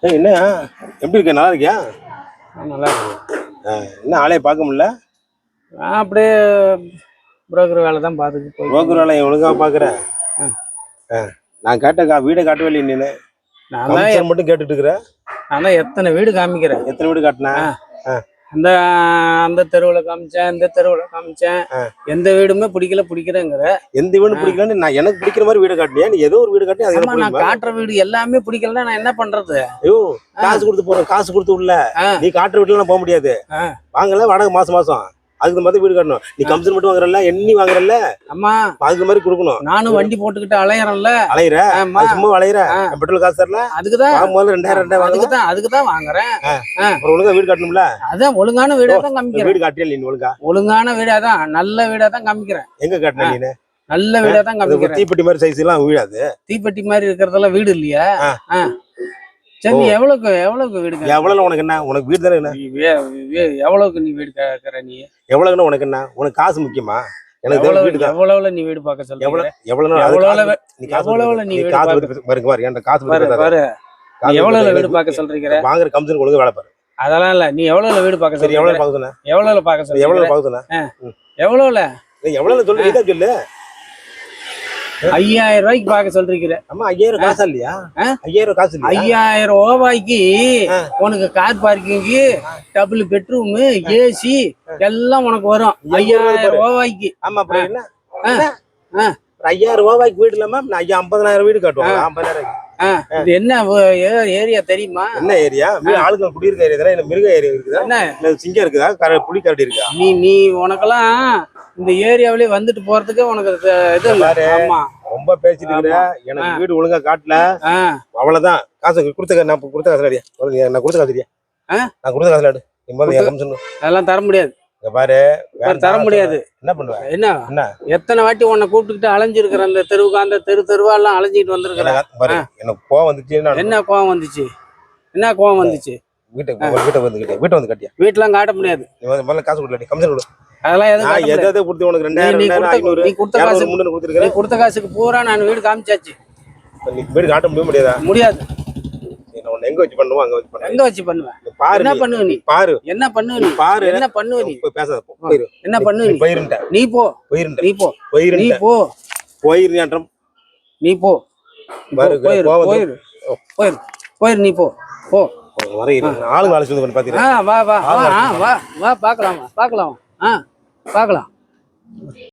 என்ன எப்படி இருக்க? நல்லா இருக்கியா? நல்லா இருக்கு. என்ன ஆளைய பார்க்க முடியல? நான் அப்படியே புரோக்கர் வேலை தான் பார்த்துட்டு புரோக்கர் வேலை ஒழுங்கா பார்க்குறேன். நான் கேட்ட வீடை காட்டவே இல்லை. நீனு நான் தான் மட்டும் கேட்டுட்டு இருக்கிறேன். நான் தான் எத்தனை வீடு காமிக்கிறேன். எத்தனை வீடு காட்டினா? அந்த அந்த தெருவில் காமிச்சேன், இந்த தெருவில் காமிச்சேன். எந்த வீடுமே பிடிக்கிறேங்கிற. எந்த வீடு பிடிக்கலன்னு நான் எனக்கு பிடிக்கிற மாதிரி வீடு காட்டினியா? நீ ஏதோ ஒரு வீடு காட்டி அது நான் காட்டுற வீடு எல்லாமே பிடிக்கலன்னா நான் என்ன பண்றது? ஐயோ, காசு கொடுத்து போறேன், காசு கொடுத்து உள்ள நீ காட்டுற வீட்டுல போக முடியாது. வாங்கல வாடகை மாசம் மாசம் அதுக்கு மாதிரி வீடு கட்டணும். நீ கமிஷன் மட்டும் வாங்குறல்ல, எண்ணி வாங்குறல்ல, அம்மா அதுக்கு மாதிரி கொடுக்கணும். நானும் வண்டி போட்டுக்கிட்டு அலையறேன்ல. அலையிற சும்மா அலையிற பெட்ரோல் காசு தரல. அதுக்குதான் முதல்ல 2000 அதுக்குதான் வாங்குறேன். ஒழுங்கா வீடு கட்டணும்ல. அதான் ஒழுங்கான வீடா தான் காமிக்கிறேன். வீடு காட்டியா நீ? ஒழுங்கான வீடா தான், நல்ல வீடா தான் காமிக்கிறேன். எங்க கட்டின நீ? நல்ல வீடா தான் காமிக்கிறேன். தீப்பெட்டி மாதிரி சைஸ் எல்லாம் வீடாது. தீப்பெட்டி மாதிரி இருக்கிறதெல்லாம் வீடு இல்லையா? சரி, நீ எவ்வளவுக்கு வீடு? எவ்வளவு உனக்கு என்ன? உனக்கு வீடு தானே. எவ்வளவுக்கு நீ வீடு கேக்குற? நீ எவ்வளவுன்னு உனக்கு என்ன? உனக்கு காசு முக்கியமா? எனக்கு எவ்வளவுல நீ வீடு பார்க்க சொல்ற? எவ்வளவுல நீ வீடு பார்க்க சொல்றீங்க? வாங்குற கமிஷன் ஒழுங்கா வேலை பாரு. அதெல்லாம் இல்ல. நீ எவ்வளவுல வீடு பார்க்க சொல்ற? எவ்வளவு பாக்குதுனா? எவ்வளவுல பார்க்க சொல்ற? எவ்வளவு பாக்குதுனா? எவ்வளவுல? எவ்வளவு சொல்லு, இதா சொல்லு. 5000 ரூபாய்க்கு பார்க்க சொல்றீங்க. அம்மா 5000 காசு இல்லையா? 5000 காசு இல்லையா? 5000 ரூபாய்க்கு உனக்கு car parking, double bedroom, AC எல்லாம் உனக்கு வரும். 5000 ரூபாய்க்கு. ஆமா, அப்புறம் என்ன? 5000 ரூபாய்க்கு வீடு இல்லாம 50,000 வீடு கட்டுவாங்க. 50,000. இது என்ன ஏரியா தெரியுமா? என்ன ஏரியா? ஆளுங்க குடியிருக்க ஏரியா தானே? மிருக ஏரியா இருக்குதா? என்ன சிங்கம் இருக்குதா? புலி கரடி இருக்கா? நீ உனக்கெல்லாம் இந்த ஏரியாவிலே வந்துட்டு போறதுக்கு உனக்கு இது இல்ல. ஆமா, ரொம்ப பேசிட்டு இருக்கிற. எனக்கு வீடு ஒழுங்கா காட்டல, அவ்வளவுதான். காசு கொடுத்த நான் கொடுத்த காசு அடியா? நான் கொடுத்த காசு நான் கொடுத்த காசு அடு. அதெல்லாம் தர முடியாது. பாரு, தர முடியாது. என்ன பண்ணுவ? என்ன எத்தனை வாட்டி உன்னை கூப்பிட்டுக்கிட்டு அலைஞ்சிருக்கிறேன். அந்த தெருவுக்கு அந்த தெருவெல்லாம் அலைஞ்சிட்டு வந்திருக்கிறேன். எனக்கு கோவம் வந்துச்சு. என்ன கோவம் வந்துச்சு? என்ன கோவம் வந்துச்சு? வீட்டை வந்து கட்டியா? வீட்டெல்லாம் காட்ட முடியாது. முதல்ல காசு கொடுக்கல, கமிஷன் கொடு. அதெல்லாம் எதுவும் கொடுத்து உனக்கு 2000 நீ கொடுத்த காசுக்கு பூரா நான் வீடு காமிச்சாச்சு. வீடு காட்ட முடியாதா? முடியாது. எங்க வச்சு பண்ணுவோம்? அங்க வச்சு பண்ணுவேன். எங்க வச்சு பண்ணுவேன்? பாரு, என்ன பண்ணுவ நீ? பாரு, என்ன பண்ணுவ நீ? பாரு, என்ன பண்ணுவ நீ? பேசாத, போயிரு. என்ன பண்ணுவ நீ? போயிருண்ட. நீ போ. போயிருண்ட. நீ போ. போயிருண்ட. நீ போ. போயிருந்தேன்றம். நீ போ. பாரு, போயிரு. போயிரு. போயிரு. போயிரு. நீ போ. போ. வரையிரு. ஆளுங்க வேலை செஞ்சு பாத்தீங்களா? வா வா வா, பார்க்கலாம். பார்க்கலாம்.